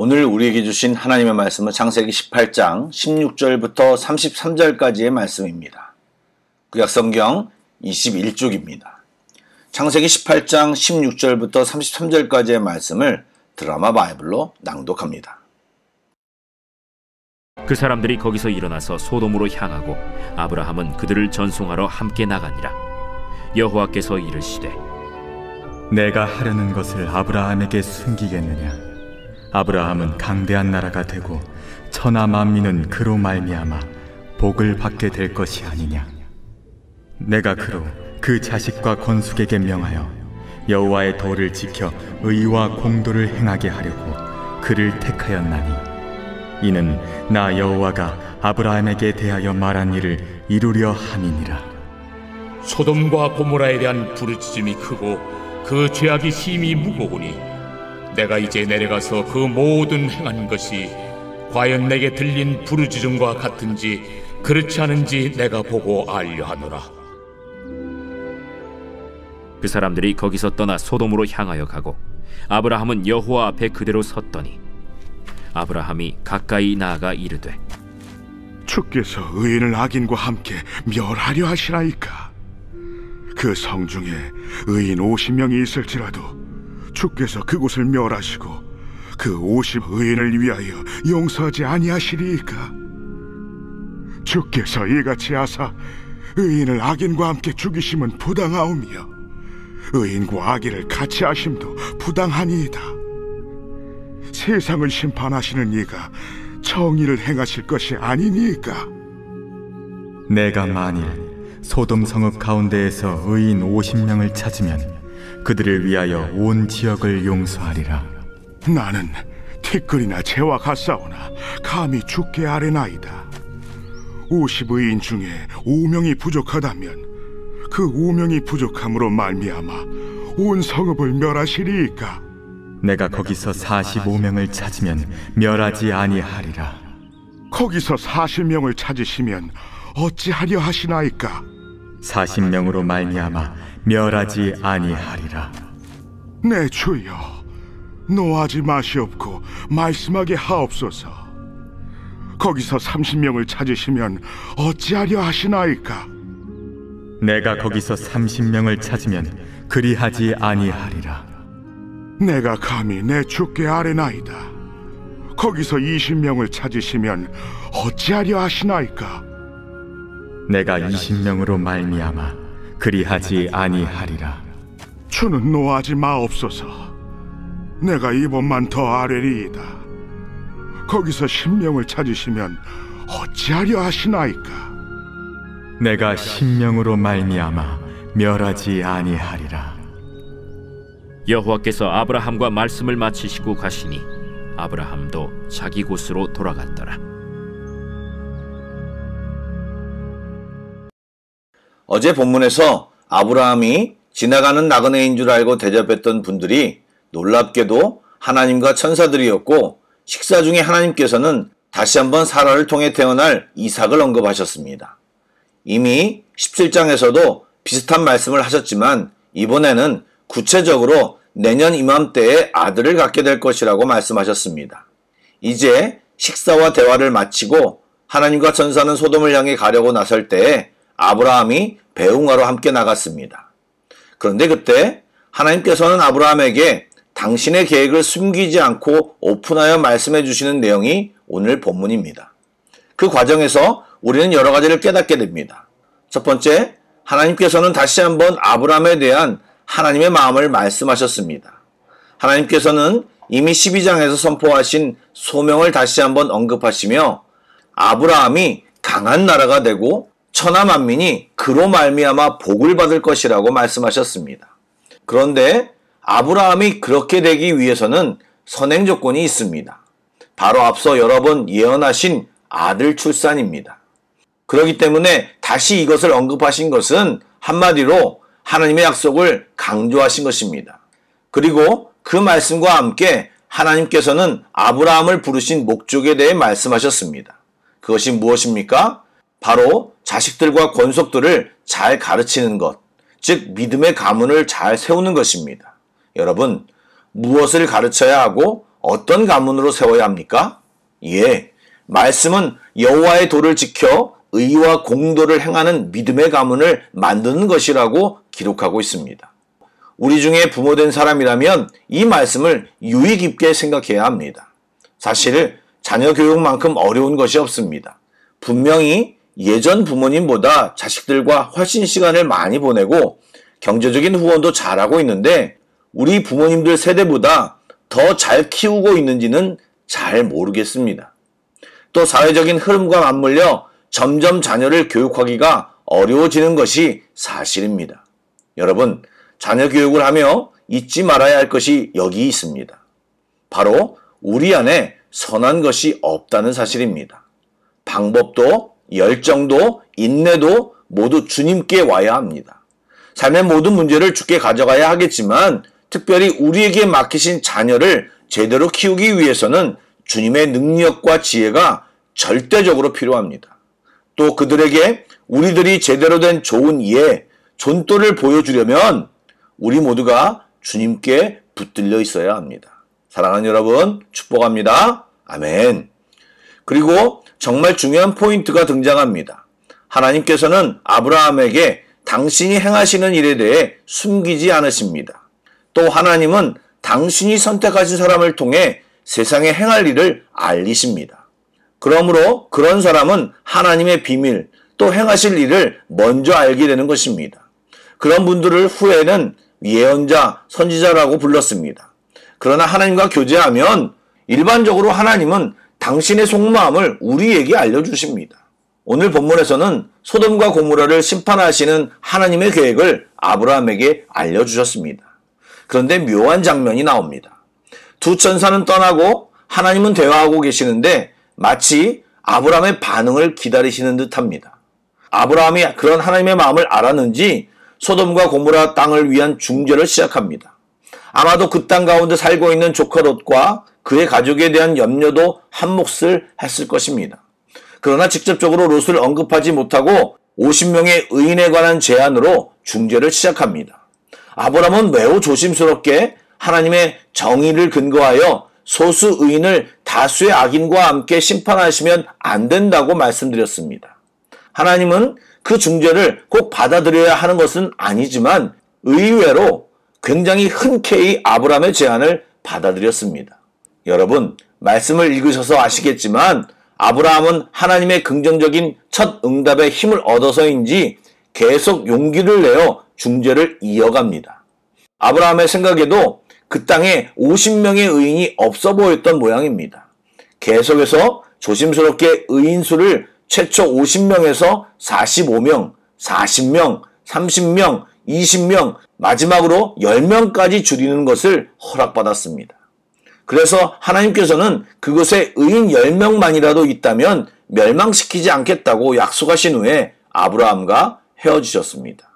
오늘 우리에게 주신 하나님의 말씀은 창세기 18장 16절부터 33절까지의 말씀입니다. 구약성경 21쪽입니다. 창세기 18장 16절부터 33절까지의 말씀을 드라마 바이블로 낭독합니다. 그 사람들이 거기서 일어나서 소돔으로 향하고 아브라함은 그들을 전송하러 함께 나가니라. 여호와께서 이르시되 내가 하려는 것을 아브라함에게 숨기겠느냐? 아브라함은 강대한 나라가 되고 천하 만민은 그로 말미암아 복을 받게 될 것이 아니냐? 내가 그로 그 자식과 건숙에게 명하여 여호와의 도를 지켜 의와 공도를 행하게 하려고 그를 택하였나니 이는 나 여호와가 아브라함에게 대하여 말한 일을 이루려 함이니라. 소돔과 고모라에 대한 부르짖음이 크고 그 죄악이 심히 무거우니 내가 이제 내려가서 그 모든 행한 것이 과연 내게 들린 부르짖음과 같은지 그렇지 않은지 내가 보고 알려 하노라. 그 사람들이 거기서 떠나 소돔으로 향하여 가고 아브라함은 여호와 앞에 그대로 섰더니 아브라함이 가까이 나아가 이르되 주께서 의인을 악인과 함께 멸하려 하시나이까? 그 성중에 의인 50명이 있을지라도 주께서 그곳을 멸하시고 그 50 의인을 위하여 용서하지 아니하시리이까? 주께서 이같이 하사 의인을 악인과 함께 죽이심은 부당하오며 의인과 악인을 같이 하심도 부당하니이다. 세상을 심판하시는 이가 정의를 행하실 것이 아니니까? 내가 만일 소돔 성읍 가운데에서 의인 50명을 찾으면 그들을 위하여 온 지역을 용서하리라. 나는 티끌이나 재와 같사오나 감히 주께 아뢰나이다. 50의인 중에 5명이 부족하다면 그 5명이 부족함으로 말미암아 온 성읍을 멸하시리이까? 내가 거기서 45명을 찾으면 멸하지 아니하리라. 거기서 40명을 찾으시면 어찌하려 하시나이까? 40명으로 말미암아 멸하지 아니하리라. 내 주여, 노하지 마시옵고 말씀하게 하옵소서. 거기서 30명을 찾으시면 어찌하려 하시나이까? 내가 거기서 30명을 찾으면 그리하지 아니하리라. 내가 감히 내 주께 아뢰나이다. 거기서 20명을 찾으시면 어찌하려 하시나이까? 내가 20명으로 말미암아 그리하지 아니하리라. 주는 노하지 마옵소서. 내가 이번만 더 아뢰리이다. 거기서 10명을 찾으시면 어찌하려 하시나이까? 내가 10명으로 말미암아 멸하지 아니하리라. 여호와께서 아브라함과 말씀을 마치시고 가시니 아브라함도 자기 곳으로 돌아갔더라. 어제 본문에서 아브라함이 지나가는 나그네인 줄 알고 대접했던 분들이 놀랍게도 하나님과 천사들이었고 식사 중에 하나님께서는 다시 한번 사라를 통해 태어날 이삭을 언급하셨습니다. 이미 17장에서도 비슷한 말씀을 하셨지만 이번에는 구체적으로 내년 이맘때에 아들을 갖게 될 것이라고 말씀하셨습니다. 이제 식사와 대화를 마치고 하나님과 천사는 소돔을 향해 가려고 나설 때에 아브라함이 배웅하러 함께 나갔습니다. 그런데 그때 하나님께서는 아브라함에게 당신의 계획을 숨기지 않고 오픈하여 말씀해 주시는 내용이 오늘 본문입니다. 그 과정에서 우리는 여러 가지를 깨닫게 됩니다. 첫 번째, 하나님께서는 다시 한번 아브라함에 대한 하나님의 마음을 말씀하셨습니다. 하나님께서는 이미 12장에서 선포하신 소명을 다시 한번 언급하시며 아브라함이 강한 나라가 되고 천하 만민이 그로 말미암아 복을 받을 것이라고 말씀하셨습니다. 그런데 아브라함이 그렇게 되기 위해서는 선행 조건이 있습니다. 바로 앞서 여러 번 예언하신 아들 출산입니다. 그렇기 때문에 다시 이것을 언급하신 것은 한마디로 하나님의 약속을 강조하신 것입니다. 그리고 그 말씀과 함께 하나님께서는 아브라함을 부르신 목적에 대해 말씀하셨습니다. 그것이 무엇입니까? 바로 자식들과 권속들을 잘 가르치는 것, 즉 믿음의 가문을 잘 세우는 것입니다. 여러분, 무엇을 가르쳐야 하고 어떤 가문으로 세워야 합니까? 예, 말씀은 여호와의 도를 지켜 의와 공도를 행하는 믿음의 가문을 만드는 것이라고 기록하고 있습니다. 우리 중에 부모된 사람이라면 이 말씀을 유의 깊게 생각해야 합니다. 사실 자녀 교육만큼 어려운 것이 없습니다. 분명히 예전 부모님보다 자식들과 훨씬 시간을 많이 보내고 경제적인 후원도 잘하고 있는데 우리 부모님들 세대보다 더 잘 키우고 있는지는 잘 모르겠습니다. 또 사회적인 흐름과 맞물려 점점 자녀를 교육하기가 어려워지는 것이 사실입니다. 여러분, 자녀 교육을 하며 잊지 말아야 할 것이 여기 있습니다. 바로 우리 안에 선한 것이 없다는 사실입니다. 방법도 열정도 인내도 모두 주님께 와야 합니다. 삶의 모든 문제를 주께 가져가야 하겠지만 특별히 우리에게 맡기신 자녀를 제대로 키우기 위해서는 주님의 능력과 지혜가 절대적으로 필요합니다. 또 그들에게 우리들이 제대로 된 좋은 예, 존또를 보여주려면 우리 모두가 주님께 붙들려 있어야 합니다. 사랑하는 여러분, 축복합니다. 아멘. 그리고 정말 중요한 포인트가 등장합니다. 하나님께서는 아브라함에게 당신이 행하시는 일에 대해 숨기지 않으십니다. 또 하나님은 당신이 선택하신 사람을 통해 세상에 행할 일을 알리십니다. 그러므로 그런 사람은 하나님의 비밀, 또 행하실 일을 먼저 알게 되는 것입니다. 그런 분들을 후에는 예언자, 선지자라고 불렀습니다. 그러나 하나님과 교제하면 일반적으로 하나님은 당신의 속마음을 우리에게 알려주십니다. 오늘 본문에서는 소돔과 고모라를 심판하시는 하나님의 계획을 아브라함에게 알려주셨습니다. 그런데 묘한 장면이 나옵니다. 두 천사는 떠나고 하나님은 대화하고 계시는데 마치 아브라함의 반응을 기다리시는 듯합니다. 아브라함이 그런 하나님의 마음을 알았는지 소돔과 고모라 땅을 위한 중재를 시작합니다. 아마도 그 땅 가운데 살고 있는 조카 롯과 그의 가족에 대한 염려도 한 몫을 했을 것입니다. 그러나 직접적으로 롯을 언급하지 못하고 50명의 의인에 관한 제안으로 중재를 시작합니다. 아브라함은 매우 조심스럽게 하나님의 정의를 근거하여 소수 의인을 다수의 악인과 함께 심판하시면 안 된다고 말씀드렸습니다. 하나님은 그 중재를 꼭 받아들여야 하는 것은 아니지만 의외로 굉장히 흔쾌히 아브라함의 제안을 받아들였습니다. 여러분, 말씀을 읽으셔서 아시겠지만 아브라함은 하나님의 긍정적인 첫 응답에 힘을 얻어서인지 계속 용기를 내어 중재를 이어갑니다. 아브라함의 생각에도 그 땅에 50명의 의인이 없어 보였던 모양입니다. 계속해서 조심스럽게 의인 수를 최초 50명에서 45명, 40명, 30명, 20명, 마지막으로 10명까지 줄이는 것을 허락받았습니다. 그래서 하나님께서는 그곳에 의인 10명만이라도 있다면 멸망시키지 않겠다고 약속하신 후에 아브라함과 헤어지셨습니다.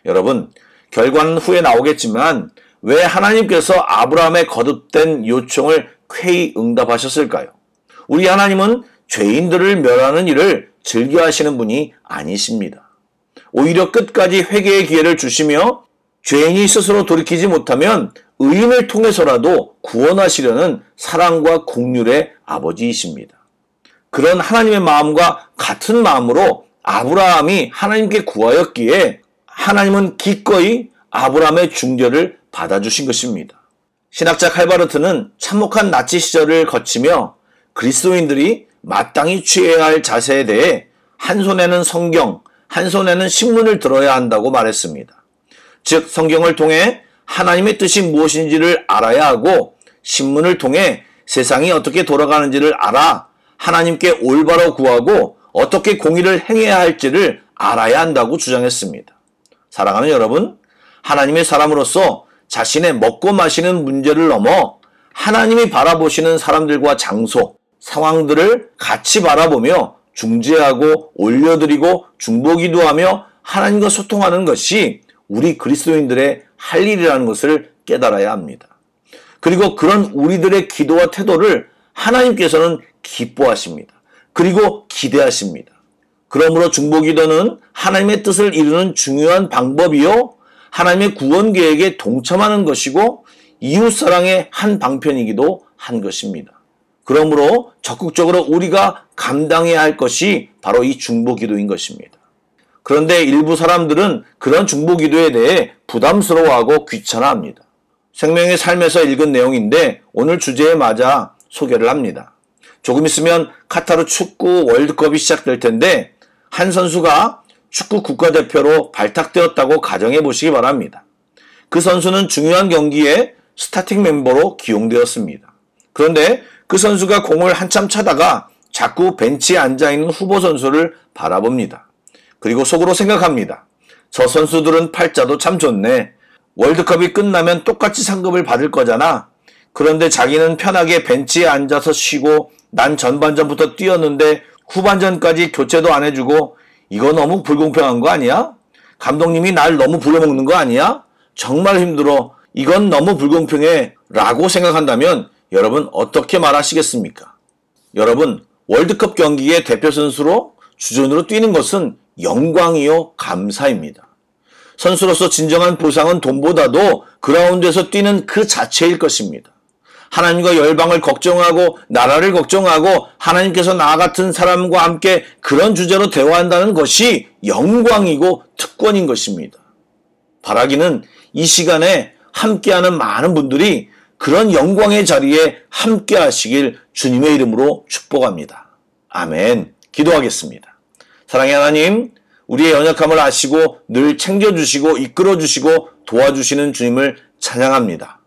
여러분, 결과는 후에 나오겠지만 왜 하나님께서 아브라함의 거듭된 요청을 쾌히 응답하셨을까요? 우리 하나님은 죄인들을 멸하는 일을 즐겨하시는 분이 아니십니다. 오히려 끝까지 회개의 기회를 주시며 죄인이 스스로 돌이키지 못하면 의인을 통해서라도 구원하시려는 사랑과 긍휼의 아버지이십니다. 그런 하나님의 마음과 같은 마음으로 아브라함이 하나님께 구하였기에 하나님은 기꺼이 아브라함의 중재를 받아주신 것입니다. 신학자 칼바르트는 참혹한 나치 시절을 거치며 그리스도인들이 마땅히 취해야 할 자세에 대해 한 손에는 성경, 한 손에는 신문을 들어야 한다고 말했습니다. 즉 성경을 통해 하나님의 뜻이 무엇인지를 알아야 하고 신문을 통해 세상이 어떻게 돌아가는지를 알아 하나님께 올바로 구하고 어떻게 공의를 행해야 할지를 알아야 한다고 주장했습니다. 사랑하는 여러분, 하나님의 사람으로서 자신의 먹고 마시는 문제를 넘어 하나님이 바라보시는 사람들과 장소, 상황들을 같이 바라보며 중재하고 올려드리고 중보기도하며 하나님과 소통하는 것이 우리 그리스도인들의 할 일이라는 것을 깨달아야 합니다. 그리고 그런 우리들의 기도와 태도를 하나님께서는 기뻐하십니다. 그리고 기대하십니다. 그러므로 중보기도는 하나님의 뜻을 이루는 중요한 방법이요 하나님의 구원 계획에 동참하는 것이고 이웃사랑의 한 방편이기도 한 것입니다. 그러므로 적극적으로 우리가 감당해야 할 것이 바로 이 중보기도인 것입니다. 그런데 일부 사람들은 그런 중보기도에 대해 부담스러워하고 귀찮아합니다. 생명의 삶에서 읽은 내용인데 오늘 주제에 맞아 소개를 합니다. 조금 있으면 카타르 축구 월드컵이 시작될 텐데 한 선수가 축구 국가대표로 발탁되었다고 가정해 보시기 바랍니다. 그 선수는 중요한 경기에 스타팅 멤버로 기용되었습니다. 그런데 그 선수가 공을 한참 차다가 자꾸 벤치에 앉아있는 후보 선수를 바라봅니다. 그리고 속으로 생각합니다. 저 선수들은 팔자도 참 좋네. 월드컵이 끝나면 똑같이 상금을 받을 거잖아. 그런데 자기는 편하게 벤치에 앉아서 쉬고 난 전반전부터 뛰었는데 후반전까지 교체도 안 해주고 이거 너무 불공평한 거 아니야? 감독님이 날 너무 부려먹는 거 아니야? 정말 힘들어. 이건 너무 불공평해. 라고 생각한다면 여러분 어떻게 말하시겠습니까? 여러분 월드컵 경기의 대표 선수로 주전으로 뛰는 것은 영광이요 감사입니다. 선수로서 진정한 보상은 돈보다도 그라운드에서 뛰는 그 자체일 것입니다. 하나님과 열방을 걱정하고 나라를 걱정하고 하나님께서 나 같은 사람과 함께 그런 주제로 대화한다는 것이 영광이고 특권인 것입니다. 바라기는 이 시간에 함께하는 많은 분들이 그런 영광의 자리에 함께 하시길 주님의 이름으로 축복합니다. 아멘. 기도하겠습니다. 사랑의 하나님, 우리의 연약함을 아시고 늘 챙겨주시고 이끌어주시고 도와주시는 주님을 찬양합니다.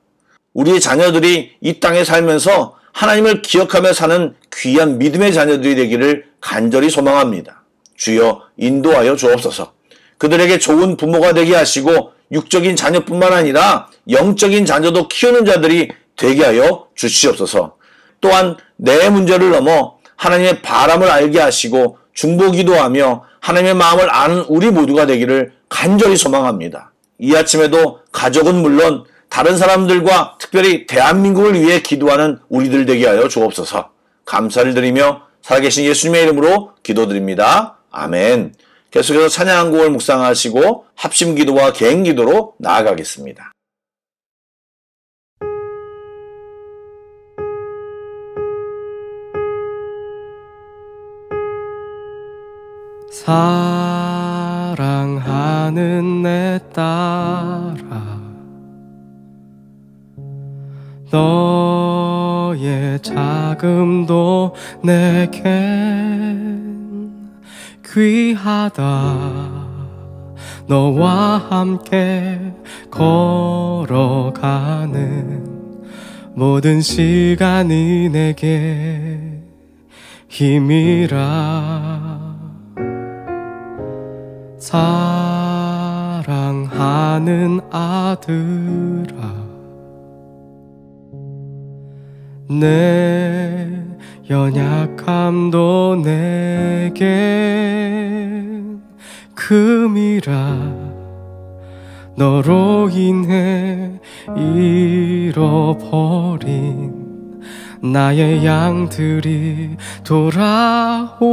우리의 자녀들이 이 땅에 살면서 하나님을 기억하며 사는 귀한 믿음의 자녀들이 되기를 간절히 소망합니다. 주여 인도하여 주옵소서. 그들에게 좋은 부모가 되게 하시고 육적인 자녀뿐만 아니라 영적인 자녀도 키우는 자들이 되게 하여 주시옵소서. 또한 내 문제를 넘어 하나님의 바람을 알게 하시고 중보기도하며 하나님의 마음을 아는 우리 모두가 되기를 간절히 소망합니다. 이 아침에도 가족은 물론 다른 사람들과 특별히 대한민국을 위해 기도하는 우리들 되게 하여 주옵소서. 감사를 드리며 살아계신 예수님의 이름으로 기도드립니다. 아멘. 계속해서 찬양 한 곡을 묵상하시고 합심기도와 개인기도로 나아가겠습니다. 사랑하는 내 딸아, 너의 자금도 내겐 귀하다. 너와 함께 걸어가는 모든 시간이 내게 힘이라. 사랑하는 아들아, 내 연약함도 내겐 금이라. 너로 인해 잃어버린 나의 양들이 돌아오리라.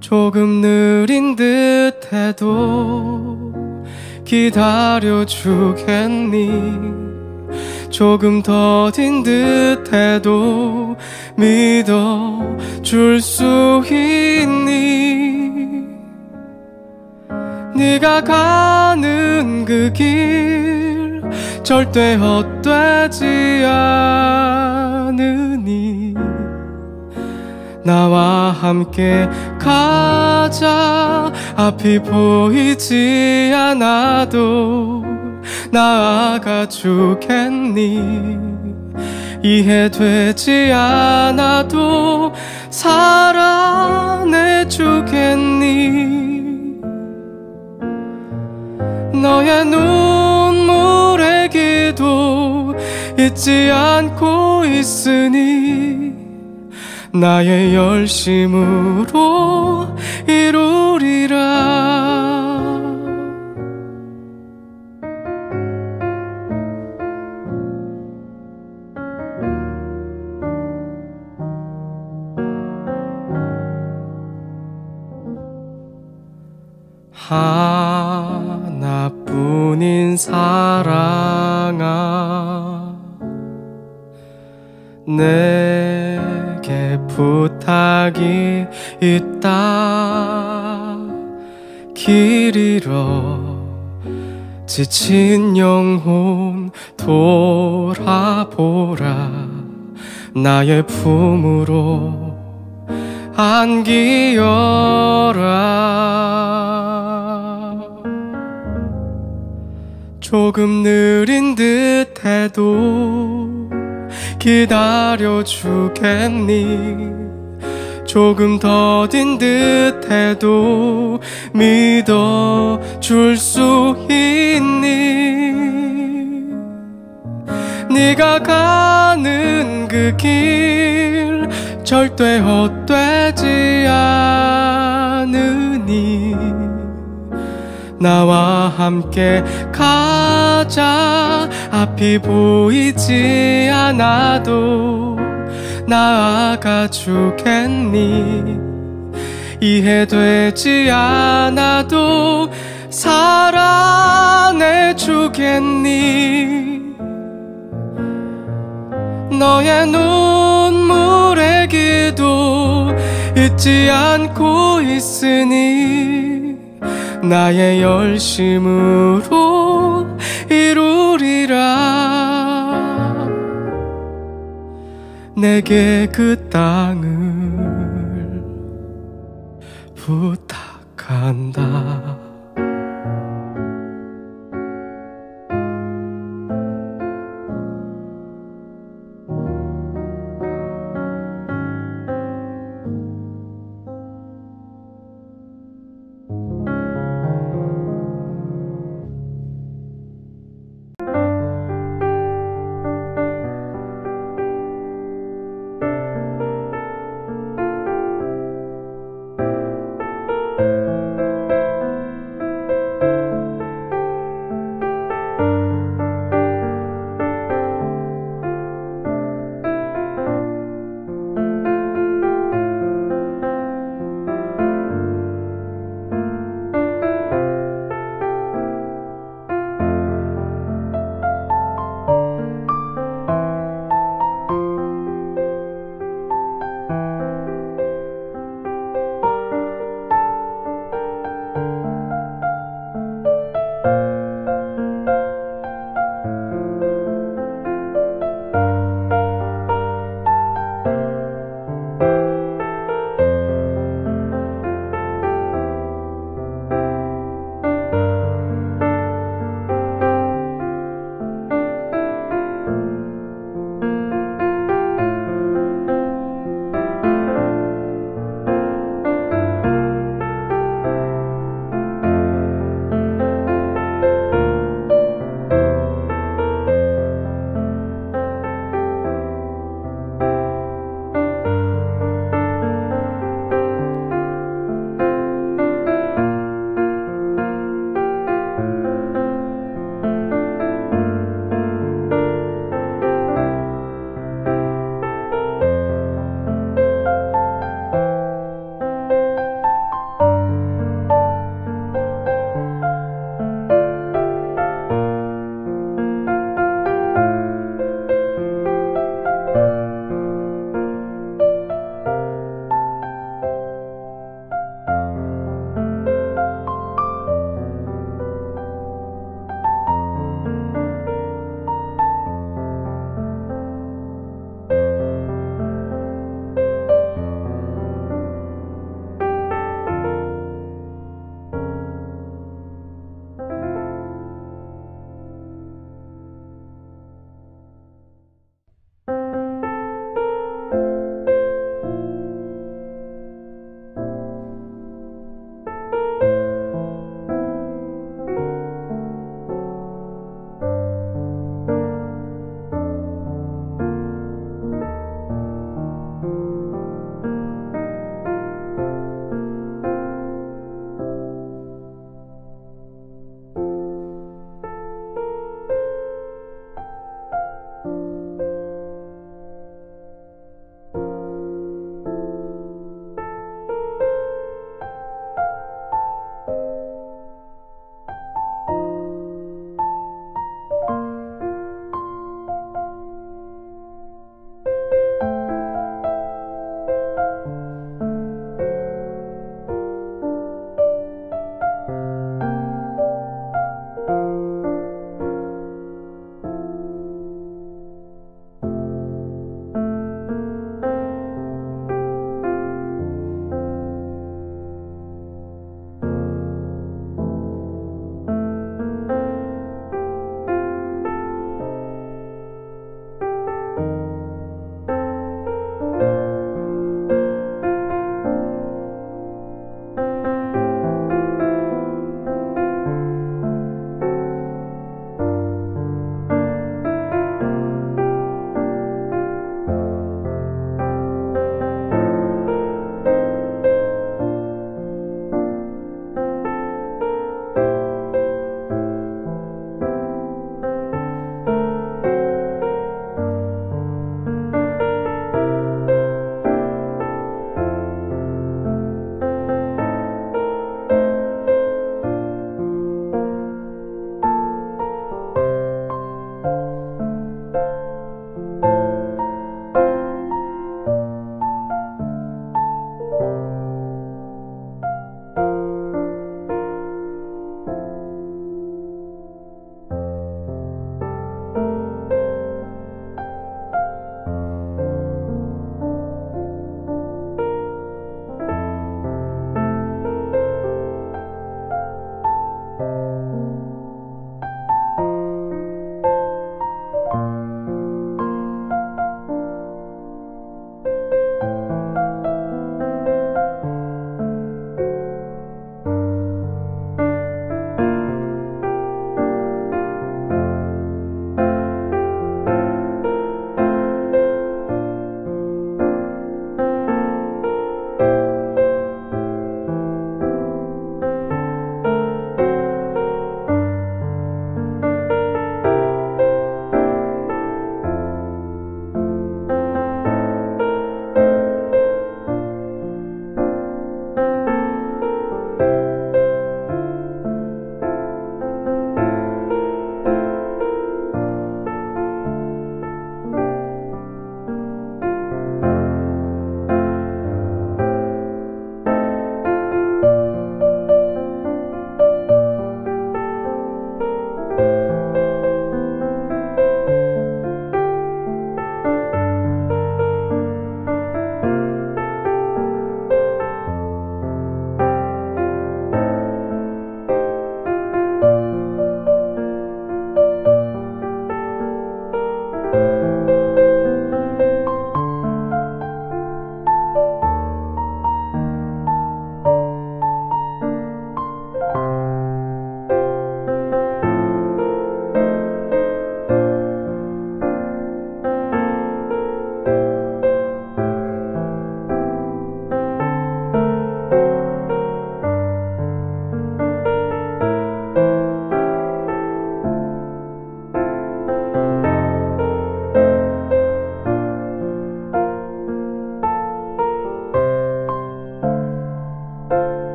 조금 느린 듯해도 기다려주겠니? 조금 더딘 듯해도 믿어줄 수 있니? 네가 가는 그 길 절대 헛되지 않으니 나와 함께 가자. 앞이 보이지 않아도 나아가 주겠니? 이해되지 않아도 사랑해 주겠니? 너의 눈물의 기도 잊지 않고 있으니 나의 열심으로 이루리라. 하나뿐인 아닌 사랑아, 내게 부탁이 있다. 길 잃어 지친 영혼 돌아보라. 나의 품으로 안기어라. 조금 느린 듯해도 기다려주겠니? 조금 더딘 듯해도 믿어줄 수 있니? 네가 가는 그 길 절대 헛되지 않으니 나와 함께 가자. 앞이 보이지 않아도 나아가 주겠니? 이해되지 않아도 사랑해 주겠니? 너의 눈물의 기도 잊지 않고 있으니 나의 열심으로 이루리라. 내게 그 땅을 부탁한다.